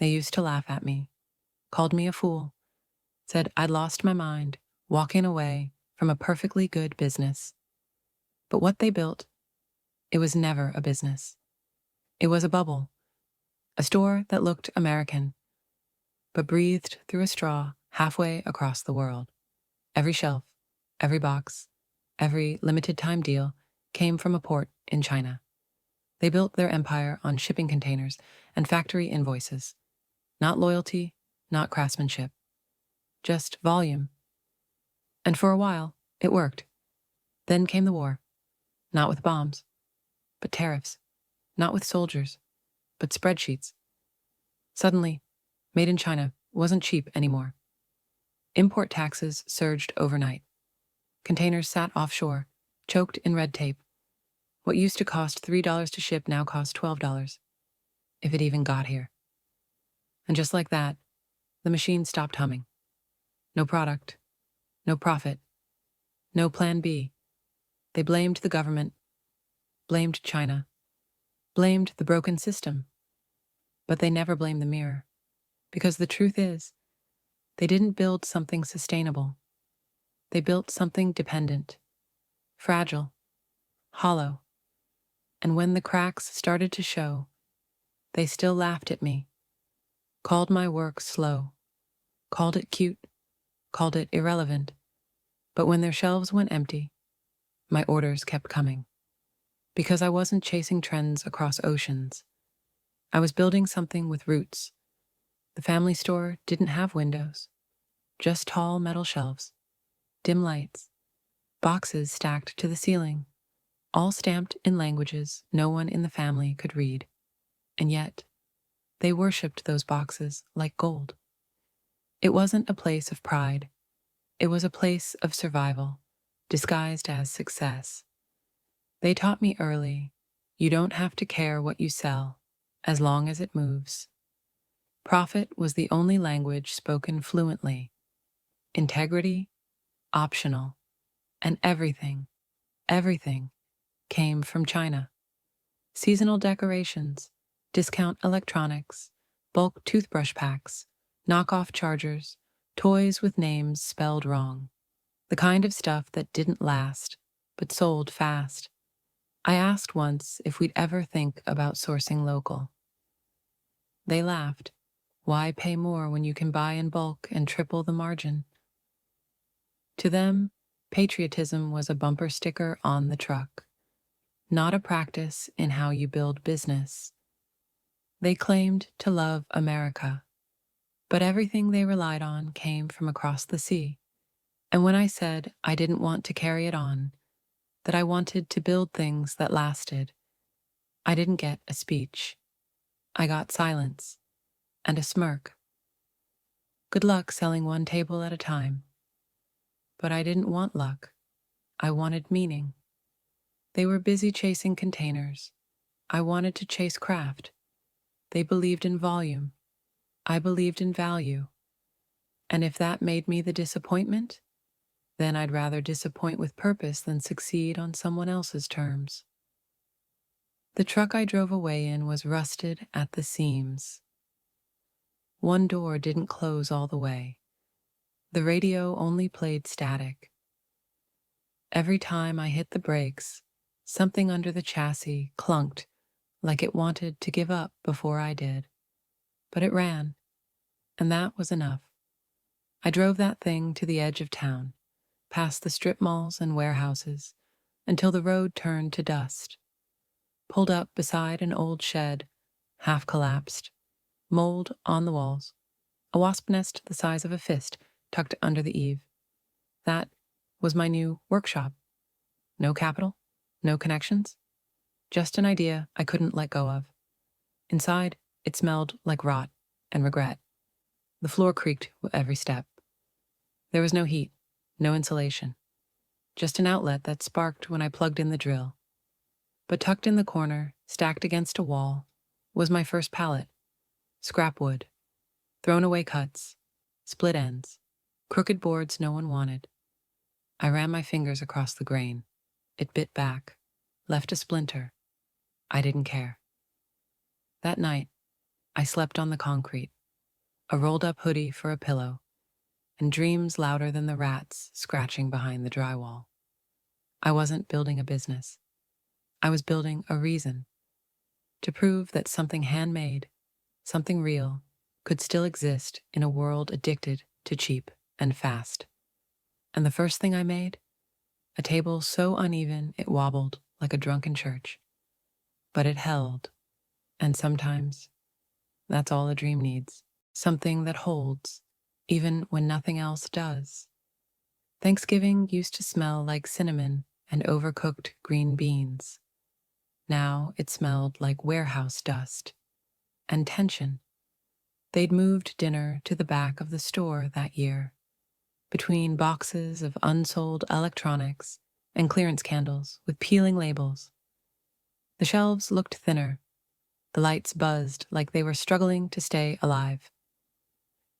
They used to laugh at me, called me a fool, said I'd lost my mind, walking away from a perfectly good business. But what they built, it was never a business. It was a bubble, a store that looked American, but breathed through a straw halfway across the world. Every shelf, every box, every limited time deal came from a port in China. They built their empire on shipping containers and factory invoices. Not loyalty, not craftsmanship, just volume. And for a while, it worked. Then came the war. Not with bombs, but tariffs. Not with soldiers, but spreadsheets. Suddenly, made in China wasn't cheap anymore. Import taxes surged overnight. Containers sat offshore, choked in red tape. What used to cost $3 to ship now cost $12, if it even got here. And just like that, the machine stopped humming. No product, no profit, no plan B. They blamed the government, blamed China, blamed the broken system. But they never blamed the mirror. Because the truth is, they didn't build something sustainable. They built something dependent, fragile, hollow. And when the cracks started to show, they still laughed at me, called my work slow, called it cute, called it irrelevant. But when their shelves went empty, my orders kept coming. Because I wasn't chasing trends across oceans. I was building something with roots. The family store didn't have windows, just tall metal shelves, dim lights, boxes stacked to the ceiling, all stamped in languages no one in the family could read. And yet, they worshipped those boxes like gold. It wasn't a place of pride. It was a place of survival, disguised as success. They taught me early, you don't have to care what you sell, as long as it moves. Profit was the only language spoken fluently. Integrity, optional. And everything came from China. Seasonal decorations, discount electronics, bulk toothbrush packs, knockoff chargers, toys with names spelled wrong. The kind of stuff that didn't last, but sold fast. I asked once if we'd ever think about sourcing local. They laughed. Why pay more when you can buy in bulk and triple the margin? To them, patriotism was a bumper sticker on the truck, not a practice in how you build business. They claimed to love America, but everything they relied on came from across the sea. And when I said I didn't want to carry it on, that I wanted to build things that lasted, I didn't get a speech. I got silence and a smirk. Good luck selling one table at a time. But I didn't want luck. I wanted meaning. They were busy chasing containers. I wanted to chase craft. They believed in volume. I believed in value. And if that made me the disappointment, then I'd rather disappoint with purpose than succeed on someone else's terms. The truck I drove away in was rusted at the seams. One door didn't close all the way. The radio only played static. Every time I hit the brakes, something under the chassis clunked like it wanted to give up before I did. But it ran, and that was enough. I drove that thing to the edge of town, past the strip malls and warehouses, until the road turned to dust. Pulled up beside an old shed, half collapsed, mold on the walls, a wasp nest the size of a fist tucked under the eave. That was my new workshop. No capital, no connections, just an idea I couldn't let go of. Inside, it smelled like rot and regret. The floor creaked with every step. There was no heat, no insulation, just an outlet that sparked when I plugged in the drill. But tucked in the corner, stacked against a wall, was my first pallet. Scrap wood, thrown away cuts, split ends, crooked boards no one wanted. I ran my fingers across the grain. It bit back, left a splinter. I didn't care. That night, I slept on the concrete, a rolled-up hoodie for a pillow, and dreams louder than the rats scratching behind the drywall. I wasn't building a business. I was building a reason to prove that something handmade, something real, could still exist in a world addicted to cheap and fast. And the first thing I made? A table so uneven it wobbled like a drunken church. But it held, and sometimes that's all a dream needs. Something that holds, even when nothing else does. Thanksgiving used to smell like cinnamon and overcooked green beans. Now it smelled like warehouse dust and tension. They'd moved dinner to the back of the store that year, between boxes of unsold electronics and clearance candles with peeling labels. The shelves looked thinner. The lights buzzed like they were struggling to stay alive.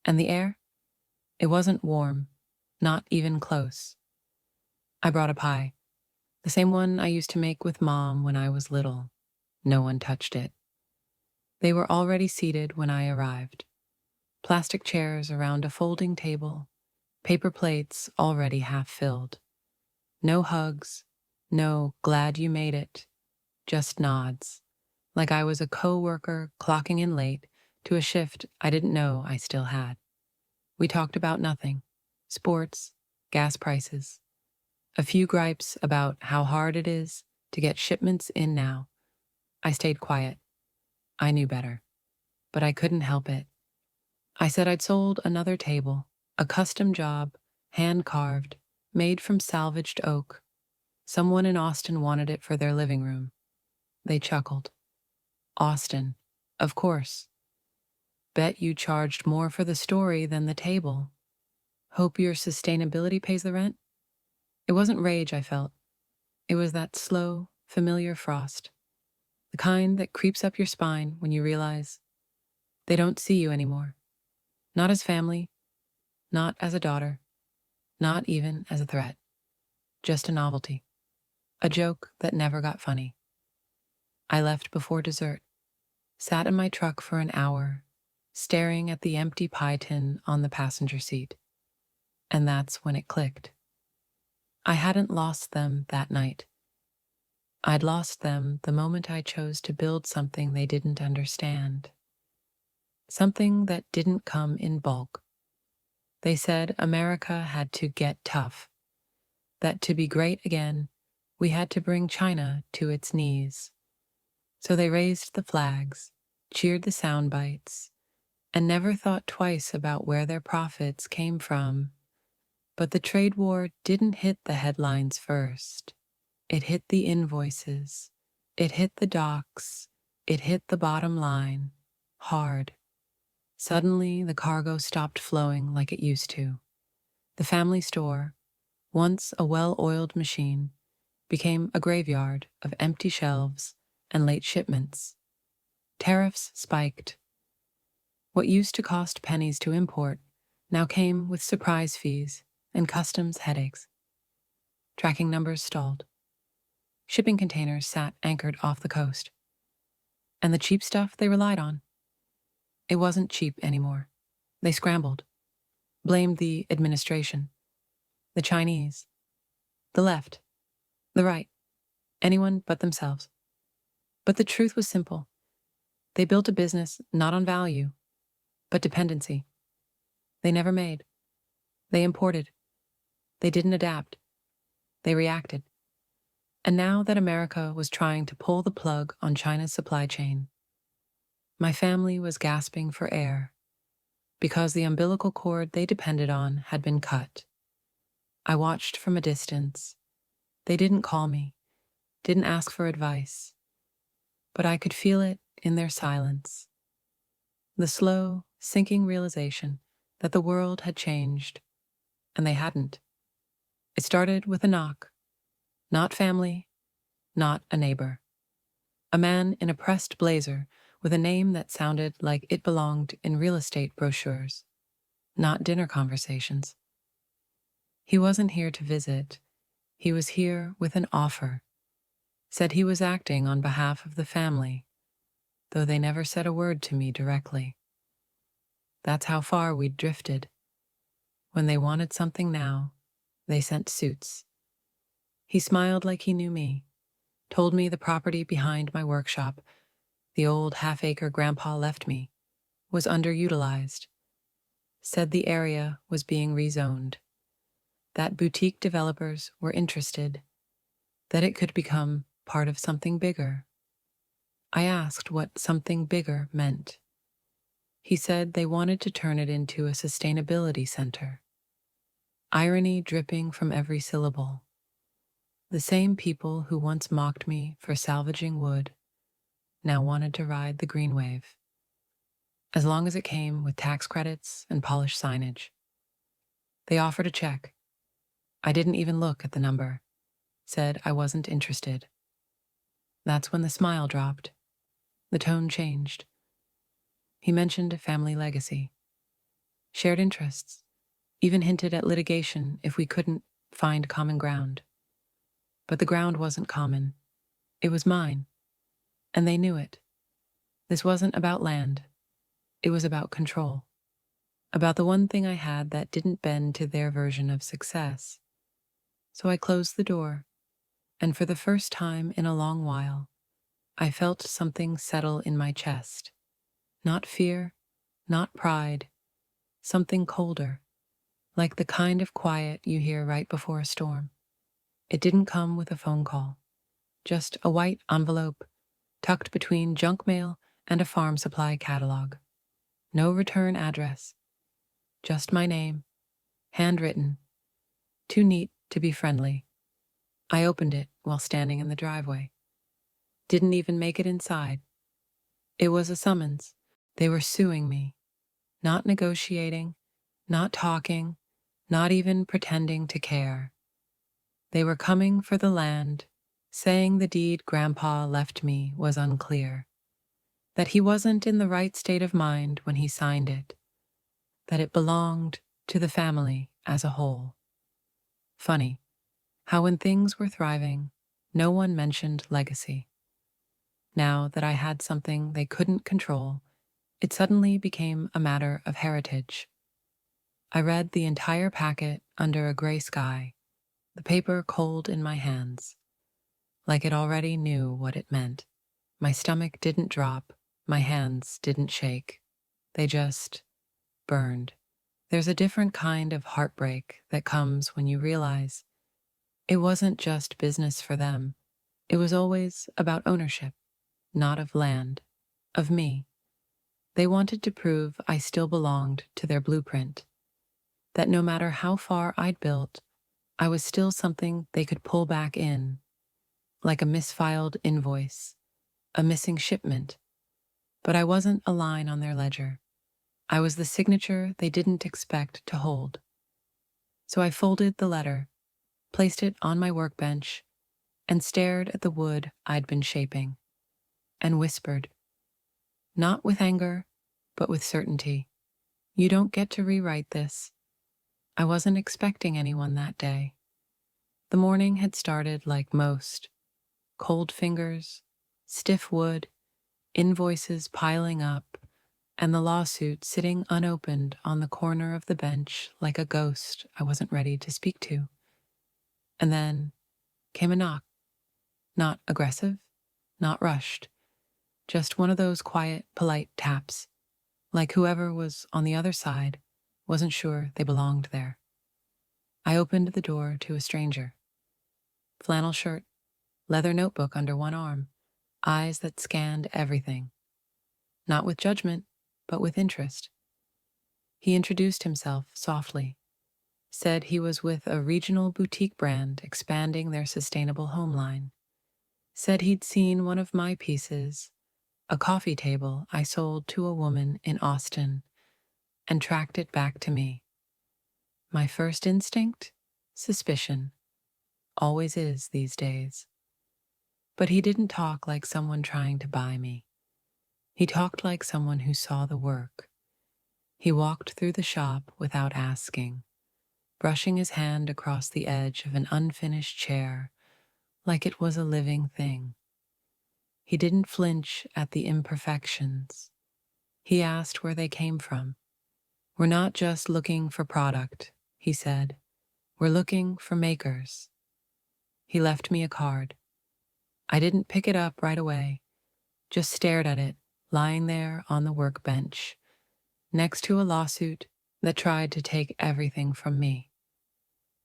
And the air? It wasn't warm, not even close. I brought a pie, the same one I used to make with Mom when I was little. No one touched it. They were already seated when I arrived. Plastic chairs around a folding table, paper plates already half filled. No hugs, no glad you made it, just nods, like I was a co-worker clocking in late to a shift I didn't know I still had. We talked about nothing: sports, gas prices, a few gripes about how hard it is to get shipments in now. I stayed quiet. I knew better, but I couldn't help it. I said I'd sold another table, a custom job, hand-carved, made from salvaged oak. Someone in Austin wanted it for their living room. They chuckled. Austin, of course. Bet you charged more for the story than the table. Hope your sustainability pays the rent? It wasn't rage I felt. It was that slow, familiar frost. The kind that creeps up your spine when you realize they don't see you anymore. Not as family, not as a daughter, not even as a threat. Just a novelty. A joke that never got funny. I left before dessert, sat in my truck for an hour, staring at the empty pie tin on the passenger seat. And that's when it clicked. I hadn't lost them that night. I'd lost them the moment I chose to build something they didn't understand. Something that didn't come in bulk. They said America had to get tough, that to be great again, we had to bring China to its knees. So they raised the flags, cheered the sound bites, and never thought twice about where their profits came from. But the trade war didn't hit the headlines first. It hit the invoices. It hit the docs. It hit the bottom line. Hard. Suddenly, the cargo stopped flowing like it used to. The family store, once a well-oiled machine, became a graveyard of empty shelves and late shipments. Tariffs spiked. What used to cost pennies to import now came with surprise fees and customs headaches. Tracking numbers stalled. Shipping containers sat anchored off the coast. And the cheap stuff they relied on, it wasn't cheap anymore. They scrambled, blamed the administration, the Chinese, the left, the right, anyone but themselves. But the truth was simple. They built a business not on value, but dependency. They never made. They imported. They didn't adapt. They reacted. And now that America was trying to pull the plug on China's supply chain, my family was gasping for air because the umbilical cord they depended on had been cut. I watched from a distance. They didn't call me, didn't ask for advice, but I could feel it in their silence. The slow, sinking realization that the world had changed, and they hadn't. It started with a knock. Not family, not a neighbor. A man in a pressed blazer with a name that sounded like it belonged in real estate brochures, not dinner conversations. He wasn't here to visit. He was here with an offer. Said he was acting on behalf of the family. though they never said a word to me directly. That's how far we'd drifted. When they wanted something now, they sent suits. He smiled like he knew me, told me the property behind my workshop, the old half-acre Grandpa left me, was underutilized, said the area was being rezoned, that boutique developers were interested, that it could become part of something bigger. I asked what something bigger meant. He said they wanted to turn it into a sustainability center. Irony dripping from every syllable. The same people who once mocked me for salvaging wood now wanted to ride the green wave, as long as it came with tax credits and polished signage. They offered a check. I didn't even look at the number, said I wasn't interested. That's when the smile dropped. The tone changed. He mentioned a family legacy, shared interests, even hinted at litigation if we couldn't find common ground. But the ground wasn't common. It was mine, and they knew it. This wasn't about land. It was about control. About the one thing I had that didn't bend to their version of success. So I closed the door, and for the first time in a long while, I felt something settle in my chest. Not fear, not pride, something colder, like the kind of quiet you hear right before a storm. It didn't come with a phone call, just a white envelope tucked between junk mail and a farm supply catalog. No return address, just my name, handwritten, too neat to be friendly. I opened it while standing in the driveway. Didn't even make it inside. It was a summons. They were suing me, not negotiating, not talking, not even pretending to care. They were coming for the land, saying the deed Grandpa left me was unclear, that he wasn't in the right state of mind when he signed it, that it belonged to the family as a whole. Funny, how when things were thriving, no one mentioned legacy. Now that I had something they couldn't control, it suddenly became a matter of heritage. I read the entire packet under a gray sky, the paper cold in my hands, like it already knew what it meant. My stomach didn't drop, my hands didn't shake. They just burned. There's a different kind of heartbreak that comes when you realize it wasn't just business for them. It was always about ownership, not of land, of me. They wanted to prove I still belonged to their blueprint, that no matter how far I'd built, I was still something they could pull back in, like a misfiled invoice, a missing shipment. But I wasn't a line on their ledger. I was the signature they didn't expect to hold. So I folded the letter, placed it on my workbench, and stared at the wood I'd been shaping, and whispered, not with anger, but with certainty, you don't get to rewrite this. I wasn't expecting anyone that day. The morning had started like most. Cold fingers, stiff wood, invoices piling up, and the lawsuit sitting unopened on the corner of the bench like a ghost I wasn't ready to speak to. And then came a knock. Not aggressive, not rushed, just one of those quiet, polite taps, like whoever was on the other side wasn't sure they belonged there. I opened the door to a stranger. Flannel shirt, leather notebook under one arm, eyes that scanned everything. Not with judgment, but with interest. He introduced himself softly, said he was with a regional boutique brand expanding their sustainable home line, said he'd seen one of my pieces, a coffee table I sold to a woman in Austin, and tracked it back to me. My first instinct? Suspicion. Always is these days. But he didn't talk like someone trying to buy me. He talked like someone who saw the work. He walked through the shop without asking, brushing his hand across the edge of an unfinished chair like it was a living thing. He didn't flinch at the imperfections. He asked where they came from. "We're not just looking for product," he said. "We're looking for makers." He left me a card. I didn't pick it up right away, just stared at it, lying there on the workbench, next to a lawsuit that tried to take everything from me,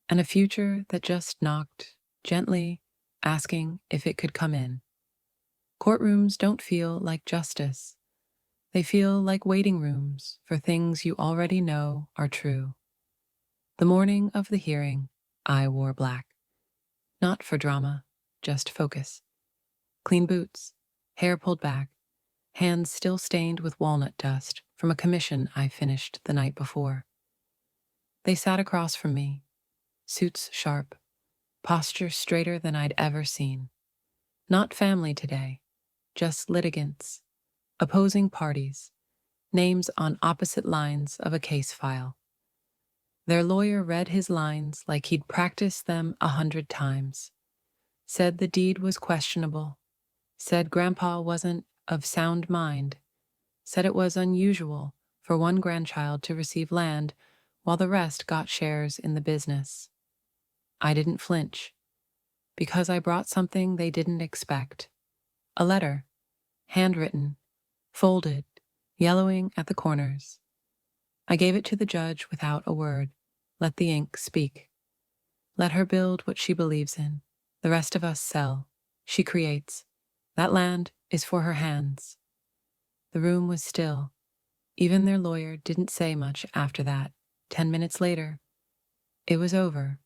and a future that just knocked, gently, asking if it could come in. Courtrooms don't feel like justice. They feel like waiting rooms for things you already know are true. The morning of the hearing, I wore black. Not for drama, just focus. Clean boots, hair pulled back, hands still stained with walnut dust from a commission I finished the night before. They sat across from me, suits sharp, posture straighter than I'd ever seen. Not family today, just litigants, opposing parties, names on opposite lines of a case file. Their lawyer read his lines like he'd practiced them 100 times, said the deed was questionable, said Grandpa wasn't of sound mind, said it was unusual for one grandchild to receive land while the rest got shares in the business. I didn't flinch, because I brought something they didn't expect. A letter, handwritten, folded, yellowing at the corners. I gave it to the judge without a word. Let the ink speak. Let her build what she believes in. The rest of us sell. She creates. That land is for her hands. The room was still. Even their lawyer didn't say much after that. 10 minutes later, it was over.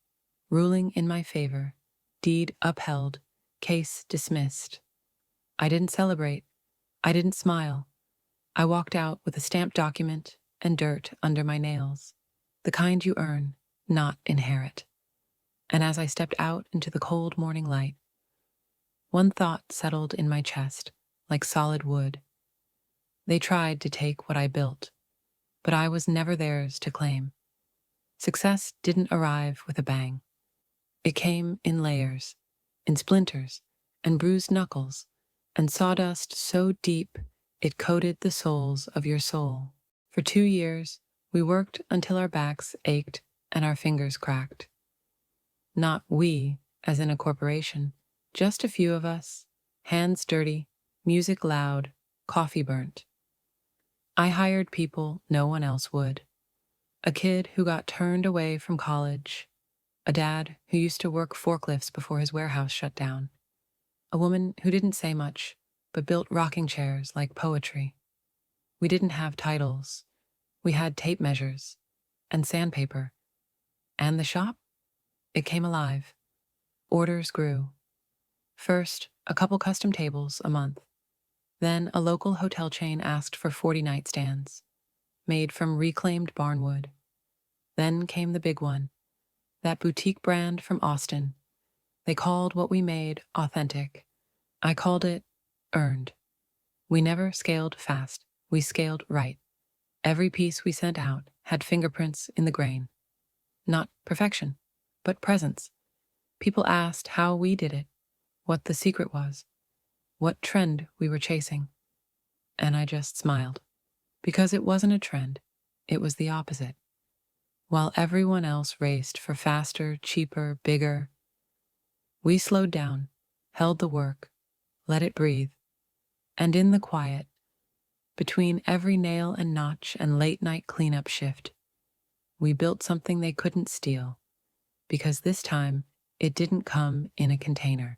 Ruling in my favor. Deed upheld. Case dismissed. I didn't celebrate. I didn't smile. I walked out with a stamped document and dirt under my nails. The kind you earn, not inherit. And as I stepped out into the cold morning light, one thought settled in my chest like solid wood. They tried to take what I built, but I was never theirs to claim. Success didn't arrive with a bang. It came in layers, in splinters, and bruised knuckles, and sawdust so deep it coated the soles of your soul. For 2 years, we worked until our backs ached and our fingers cracked. Not we, as in a corporation, just a few of us, hands dirty, music loud, coffee burnt. I hired people no one else would. A kid who got turned away from college, a dad who used to work forklifts before his warehouse shut down, a woman who didn't say much but built rocking chairs like poetry. We didn't have titles. We had tape measures and sandpaper. And the shop? It came alive. Orders grew. First, a couple custom tables a month. Then a local hotel chain asked for 40 nightstands, made from reclaimed barnwood. Then came the big one, that boutique brand from Austin. They called what we made authentic. I called it earned. We never scaled fast. We scaled right. Every piece we sent out had fingerprints in the grain. Not perfection, but presence. People asked how we did it, what the secret was, what trend we were chasing. And I just smiled. Because it wasn't a trend, it was the opposite. While everyone else raced for faster, cheaper, bigger, we slowed down, held the work, let it breathe. And in the quiet, between every nail and notch and late-night cleanup shift, we built something they couldn't steal, because this time it didn't come in a container.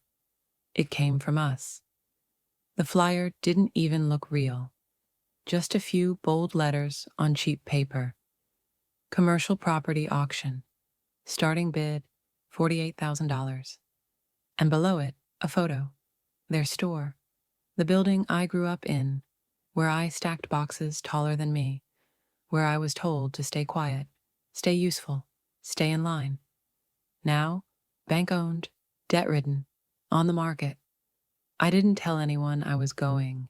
It came from us. The flyer didn't even look real. Just a few bold letters on cheap paper. Commercial property auction. Starting bid, $48,000. And below it, a photo. Their store. The building I grew up in, where I stacked boxes taller than me, where I was told to stay quiet, stay useful, stay in line. Now, bank-owned, debt-ridden, on the market. I didn't tell anyone I was going,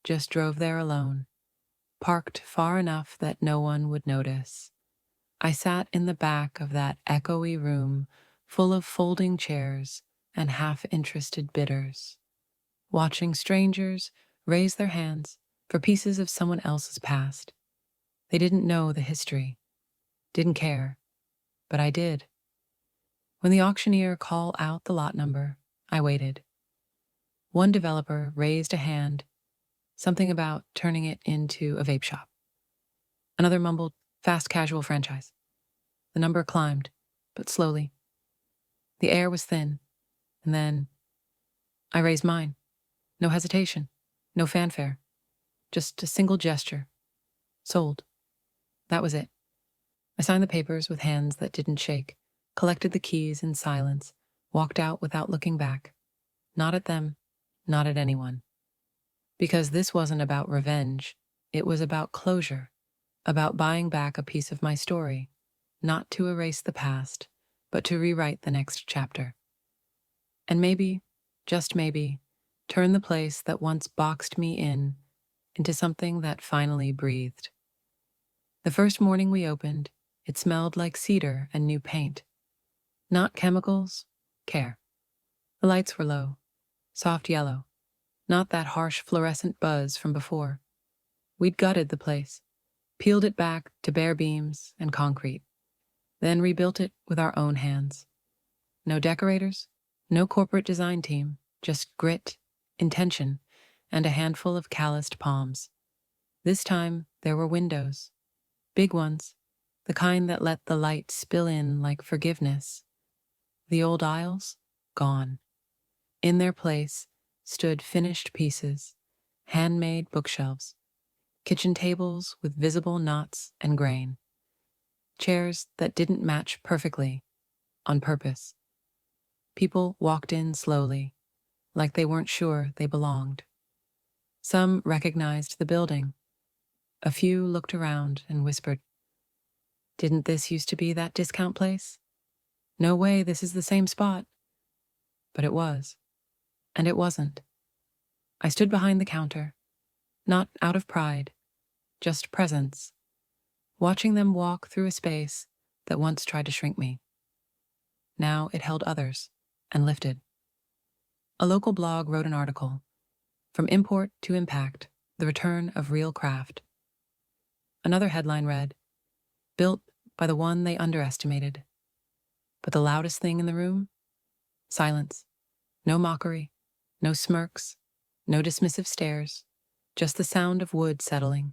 just drove there alone, parked far enough that no one would notice. I sat in the back of that echoey room full of folding chairs and half-interested bidders. watching strangers raise their hands for pieces of someone else's past. They didn't know the history, didn't care, but I did. When the auctioneer called out the lot number, I waited. One developer raised a hand, something about turning it into a vape shop. Another mumbled, fast casual franchise. The number climbed, but slowly. The air was thin, and then I raised mine. No hesitation, no fanfare, just a single gesture. Sold. That was it. I signed the papers with hands that didn't shake, collected the keys in silence, walked out without looking back. Not at them, not at anyone. Because this wasn't about revenge, it was about closure, about buying back a piece of my story, not to erase the past, but to rewrite the next chapter. And maybe, just maybe, turn the place that once boxed me in into something that finally breathed. The first morning we opened, it smelled like cedar and new paint. Not chemicals, care. The lights were low, soft yellow, not that harsh fluorescent buzz from before. We'd gutted the place, peeled it back to bare beams and concrete, then rebuilt it with our own hands. No decorators, no corporate design team, just grit, intention, and a handful of calloused palms. This time, there were windows. Big ones, the kind that let the light spill in like forgiveness. The old aisles, gone. In their place stood finished pieces, handmade bookshelves, kitchen tables with visible knots and grain, chairs that didn't match perfectly, on purpose. People walked in slowly, like they weren't sure they belonged. Some recognized the building. A few looked around and whispered, "Didn't this used to be that discount place? No way this is the same spot." But it was. And it wasn't. I stood behind the counter, not out of pride, just presence, watching them walk through a space that once tried to shrink me. Now it held others and lifted. A local blog wrote an article, From Import to Impact, The Return of Real Craft. Another headline read, Built by the one they underestimated. But the loudest thing in the room? Silence. No mockery, no smirks, no dismissive stares, just the sound of wood settling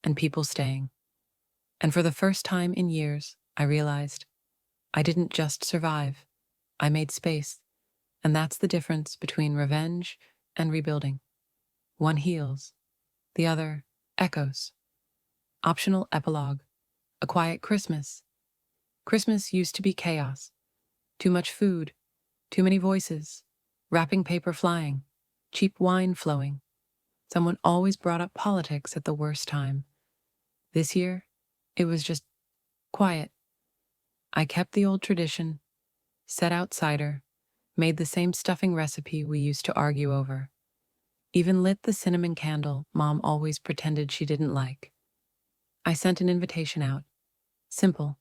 and people staying. And for the first time in years, I realized I didn't just survive, I made space. And that's the difference between revenge and rebuilding. One heals, the other echoes. Optional epilogue. A quiet Christmas. Christmas used to be chaos. Too much food, too many voices, wrapping paper flying, cheap wine flowing. Someone always brought up politics at the worst time. This year, it was just quiet. I kept the old tradition, set out cider, made the same stuffing recipe we used to argue over. Even lit the cinnamon candle Mom always pretended she didn't like. I sent an invitation out. Simple.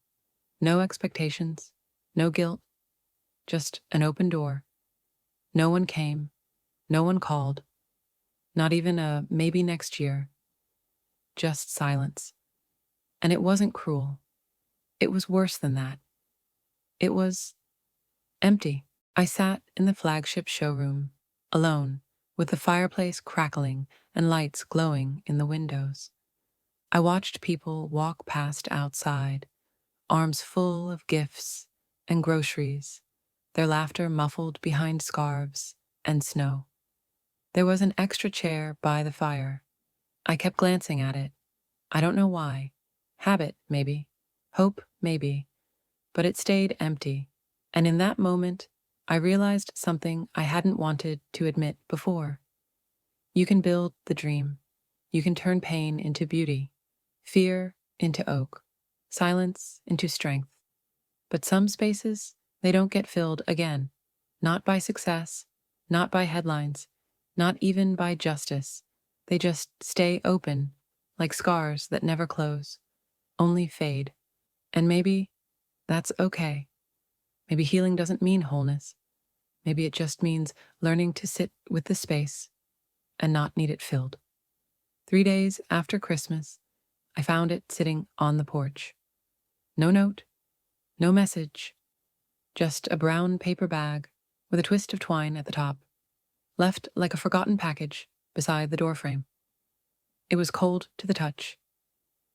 No expectations, no guilt, just an open door. No one came, no one called, not even a maybe next year. Just silence. And it wasn't cruel. It was worse than that. It was empty. I sat in the flagship showroom, alone, with the fireplace crackling and lights glowing in the windows. I watched people walk past outside, arms full of gifts and groceries, their laughter muffled behind scarves and snow. There was an extra chair by the fire. I kept glancing at it. I don't know why. Habit, maybe. Hope, maybe. But it stayed empty. And in that moment, I realized something I hadn't wanted to admit before. You can build the dream. You can turn pain into beauty, fear into oak, silence into strength. But some spaces, they don't get filled again. Not by success, not by headlines, not even by justice. They just stay open, like scars that never close, only fade. And maybe that's okay. Maybe healing doesn't mean wholeness. Maybe it just means learning to sit with the space and not need it filled. 3 days after Christmas, I found it sitting on the porch. No note, no message, just a brown paper bag with a twist of twine at the top, left like a forgotten package beside the doorframe. It was cold to the touch,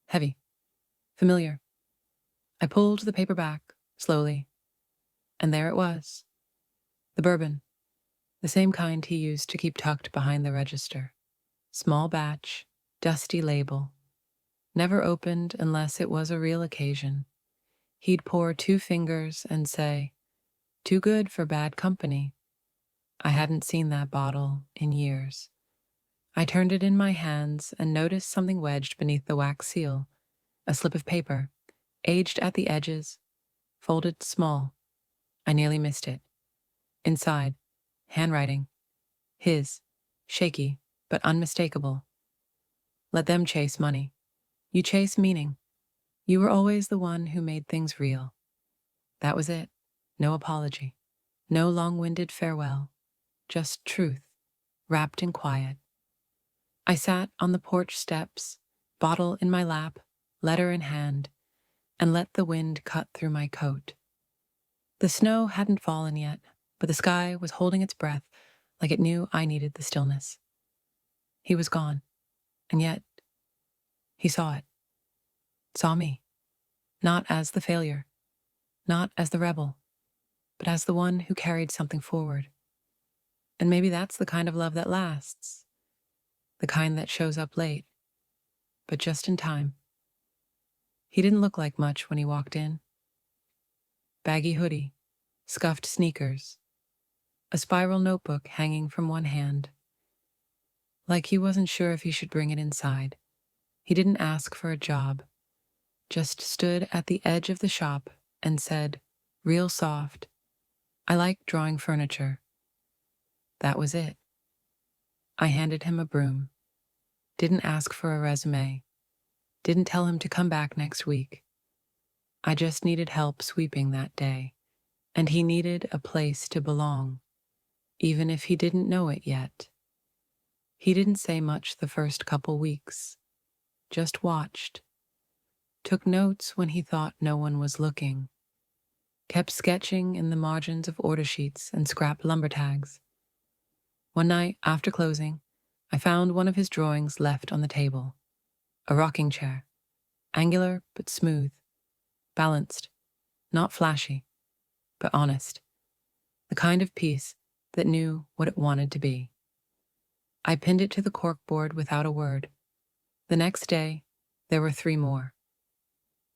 heavy, familiar. I pulled the paper back slowly, and there it was. The bourbon, the same kind he used to keep tucked behind the register. Small batch, dusty label. Never opened unless it was a real occasion. He'd pour 2 fingers and say, "Too good for bad company." I hadn't seen that bottle in years. I turned it in my hands and noticed something wedged beneath the wax seal, a slip of paper, aged at the edges, folded small. I nearly missed it. Inside, handwriting. His, shaky but unmistakable. Let them chase money. You chase meaning. You were always the one who made things real. That was it. No apology. No long-winded farewell. Just truth, wrapped in quiet. I sat on the porch steps, bottle in my lap, letter in hand, and let the wind cut through my coat. The snow hadn't fallen yet, but the sky was holding its breath like it knew I needed the stillness. He was gone, and yet he saw it. Saw me. Not as the failure, not as the rebel, but as the one who carried something forward. And maybe that's the kind of love that lasts, the kind that shows up late, but just in time. He didn't look like much when he walked in. Baggy hoodie, scuffed sneakers, a spiral notebook hanging from one hand. Like he wasn't sure if he should bring it inside. He didn't ask for a job, just stood at the edge of the shop and said, real soft, "I like drawing furniture." That was it. I handed him a broom. Didn't ask for a resume. Didn't tell him to come back next week. I just needed help sweeping that day, and he needed a place to belong, even if he didn't know it yet. He didn't say much the first couple weeks, just watched. Took notes when he thought no one was looking. Kept sketching in the margins of order sheets and scrap lumber tags. One night, after closing, I found one of his drawings left on the table. A rocking chair, angular but smooth, balanced, not flashy, but honest. The kind of piece that knew what it wanted to be. I pinned it to the corkboard without a word. The next day, there were 3 more.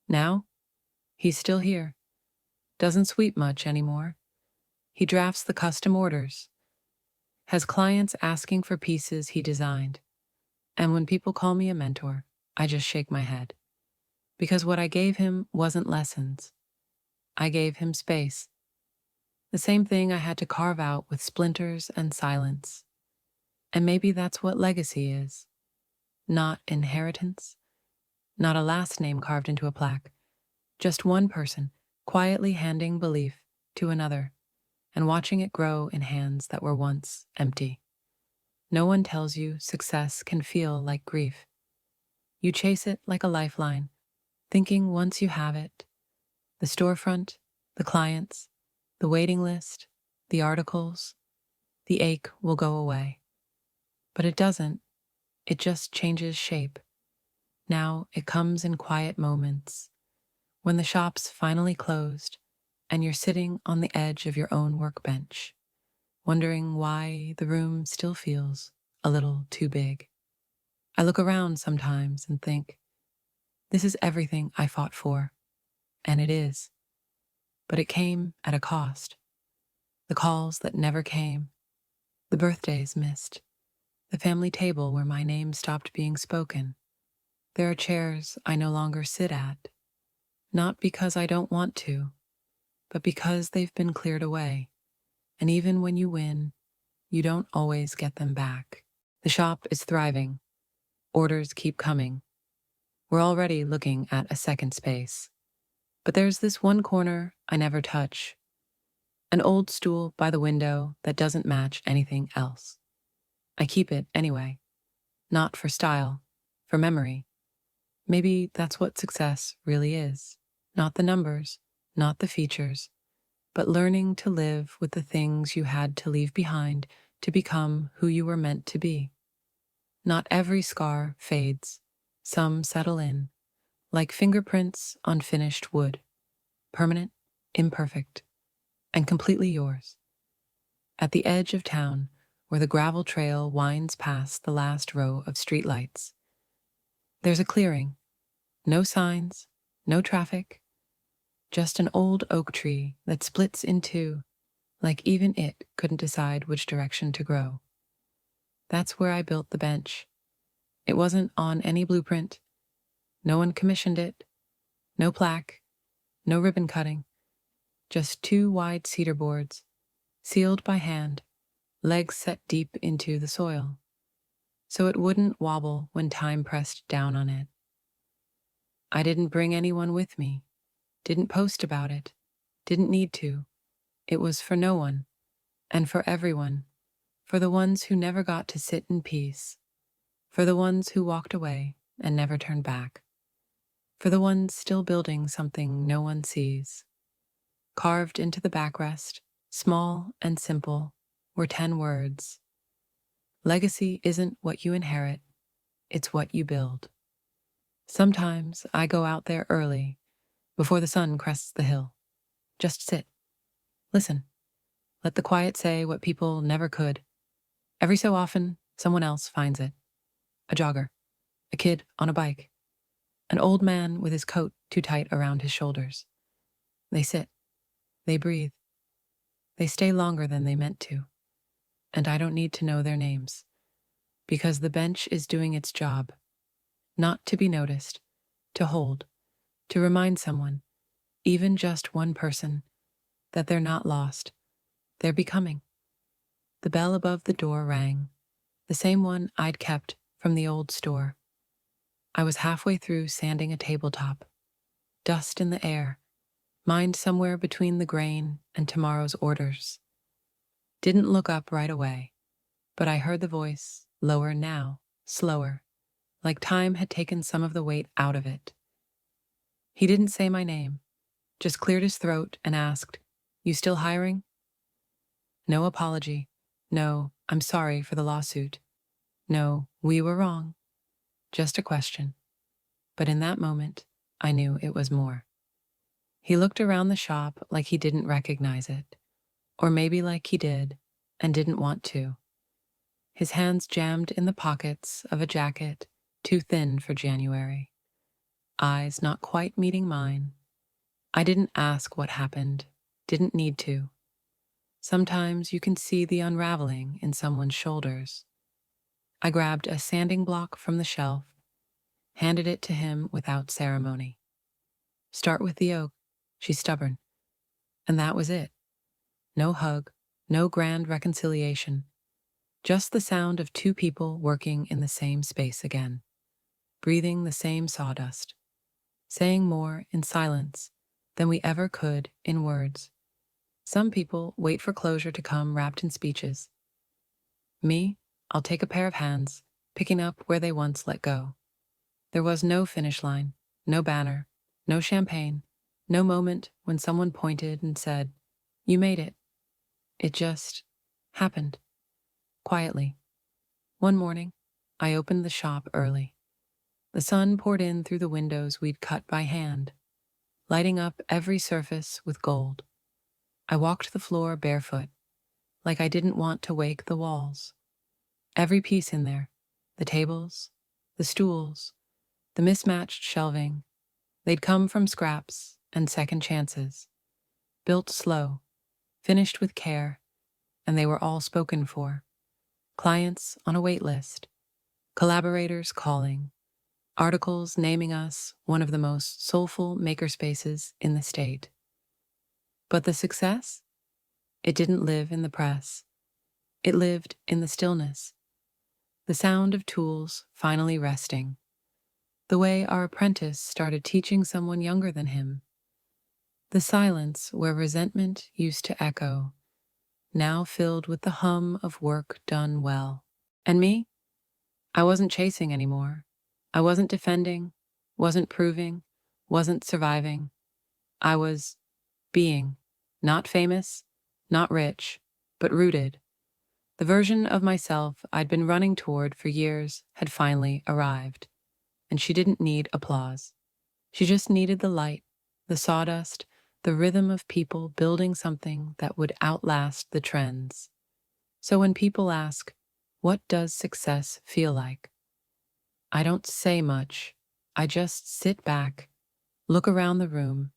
Now, he's still here. Doesn't sweep much anymore. He drafts the custom orders. Has clients asking for pieces he designed. And when people call me a mentor, I just shake my head. Because what I gave him wasn't lessons. I gave him space. The same thing I had to carve out with splinters and silence. And maybe that's what legacy is. Not inheritance. Not a last name carved into a plaque. Just one person quietly handing belief to another and watching it grow in hands that were once empty. No one tells you success can feel like grief. You chase it like a lifeline, thinking once you have it, the storefront, the clients, the waiting list, the articles, the ache will go away. But it doesn't. It just changes shape. Now it comes in quiet moments, when the shop's finally closed and you're sitting on the edge of your own workbench, wondering why the room still feels a little too big. I look around sometimes and think, this is everything I fought for, and it is. But it came at a cost. The calls that never came, the birthdays missed, the family table where my name stopped being spoken. There are chairs I no longer sit at, not because I don't want to, but because they've been cleared away. And even when you win, you don't always get them back. The shop is thriving. Orders keep coming. We're already looking at a second space. But there's this one corner I never touch. An old stool by the window that doesn't match anything else. I keep it anyway. Not for style, for memory. Maybe that's what success really is. Not the numbers, not the features, but learning to live with the things you had to leave behind to become who you were meant to be. Not every scar fades. Some settle in, like fingerprints on finished wood, permanent, imperfect, and completely yours. At the edge of town, where the gravel trail winds past the last row of streetlights, there's a clearing. No signs, no traffic, just an old oak tree that splits in two, like even it couldn't decide which direction to grow. That's where I built the bench. It wasn't on any blueprint. No one commissioned it. No plaque. No ribbon cutting. Just two wide cedar boards, sealed by hand, legs set deep into the soil, so it wouldn't wobble when time pressed down on it. I didn't bring anyone with me, didn't post about it, didn't need to. It was for no one, and for everyone, for the ones who never got to sit in peace, for the ones who walked away and never turned back, for the ones still building something no one sees. Carved into the backrest, small and simple, were 10 words. Legacy isn't what you inherit, it's what you build. Sometimes I go out there early, before the sun crests the hill. Just sit. Listen. Let the quiet say what people never could. Every so often, someone else finds it. A jogger, a kid on a bike, an old man with his coat too tight around his shoulders. They sit. They breathe. They stay longer than they meant to. And I don't need to know their names, because the bench is doing its job. Not to be noticed, to hold, to remind someone, even just one person, that they're not lost. They're becoming. The bell above the door rang, the same one I'd kept from the old store. I was halfway through sanding a tabletop. Dust in the air, mind somewhere between the grain and tomorrow's orders. Didn't look up right away, but I heard the voice, lower now, slower, like time had taken some of the weight out of it. He didn't say my name, just cleared his throat and asked, "You still hiring?" No apology. No, "I'm sorry for the lawsuit." No, "We were wrong." Just a question. But in that moment, I knew it was more. He looked around the shop like he didn't recognize it, or maybe like he did and didn't want to. His hands jammed in the pockets of a jacket too thin for January. Eyes not quite meeting mine. I didn't ask what happened, didn't need to. Sometimes you can see the unraveling in someone's shoulders. I grabbed a sanding block from the shelf, handed it to him without ceremony. Start with the oak, she's stubborn. And that was it. No hug, no grand reconciliation. Just the sound of two people working in the same space again, breathing the same sawdust, saying more in silence than we ever could in words. Some people wait for closure to come wrapped in speeches. Me, I'll take a pair of hands, picking up where they once let go. There was no finish line, no banner, no champagne, no moment when someone pointed and said, "You made it." It just happened, quietly. One morning, I opened the shop early. The sun poured in through the windows we'd cut by hand, lighting up every surface with gold. I walked the floor barefoot, like I didn't want to wake the walls. Every piece in there, the tables, the stools, the mismatched shelving, they'd come from scraps and second chances. Built slow, finished with care, and they were all spoken for. Clients on a wait list, collaborators calling, articles naming us one of the most soulful makerspaces in the state. But the success? It didn't live in the press. It lived in the stillness. The sound of tools finally resting. The way our apprentice started teaching someone younger than him. The silence where resentment used to echo, now filled with the hum of work done well. And me? I wasn't chasing anymore. I wasn't defending, wasn't proving, wasn't surviving. I was being, not famous, not rich, but rooted. The version of myself I'd been running toward for years had finally arrived, and she didn't need applause. She just needed the light, the sawdust, the rhythm of people building something that would outlast the trends. So when people ask, what does success feel like? I don't say much. I just sit back, look around the room,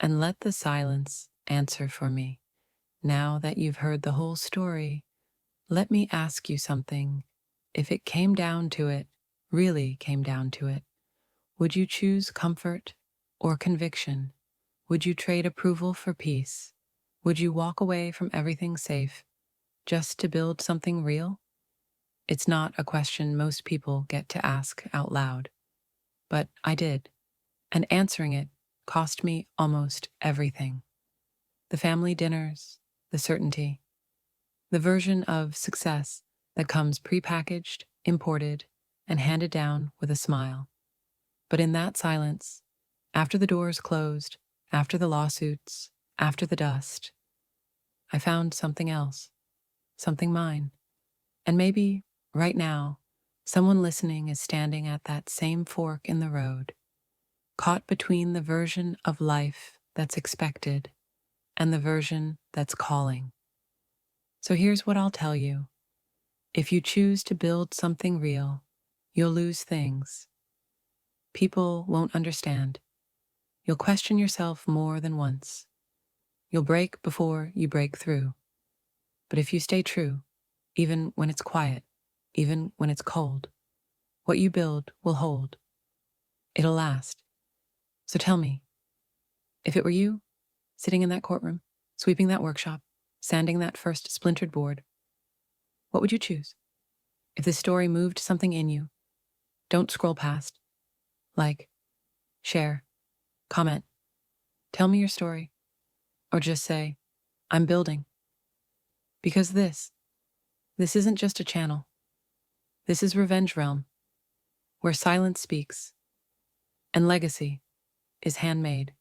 and let the silence answer for me. Now that you've heard the whole story, let me ask you something. If it came down to it, really came down to it, would you choose comfort or conviction? Would you trade approval for peace? Would you walk away from everything safe just to build something real? It's not a question most people get to ask out loud, but I did, and answering it cost me almost everything. The family dinners, the certainty, the version of success that comes prepackaged, imported, and handed down with a smile. But in that silence, after the doors closed, after the lawsuits, after the dust, I found something else, something mine. And maybe, right now, someone listening is standing at that same fork in the road, caught between the version of life that's expected and the version that's calling. So here's what I'll tell you. If you choose to build something real, you'll lose things. People won't understand. You'll question yourself more than once. You'll break before you break through. But if you stay true, even when it's quiet, even when it's cold, what you build will hold. It'll last. So tell me, if it were you, sitting in that courtroom, sweeping that workshop, sanding that first splintered board, what would you choose? If this story moved something in you, don't scroll past. Like, share, comment, tell me your story, or just say, I'm building. Because this isn't just a channel. This is Revenge Realm, where silence speaks and legacy is handmade.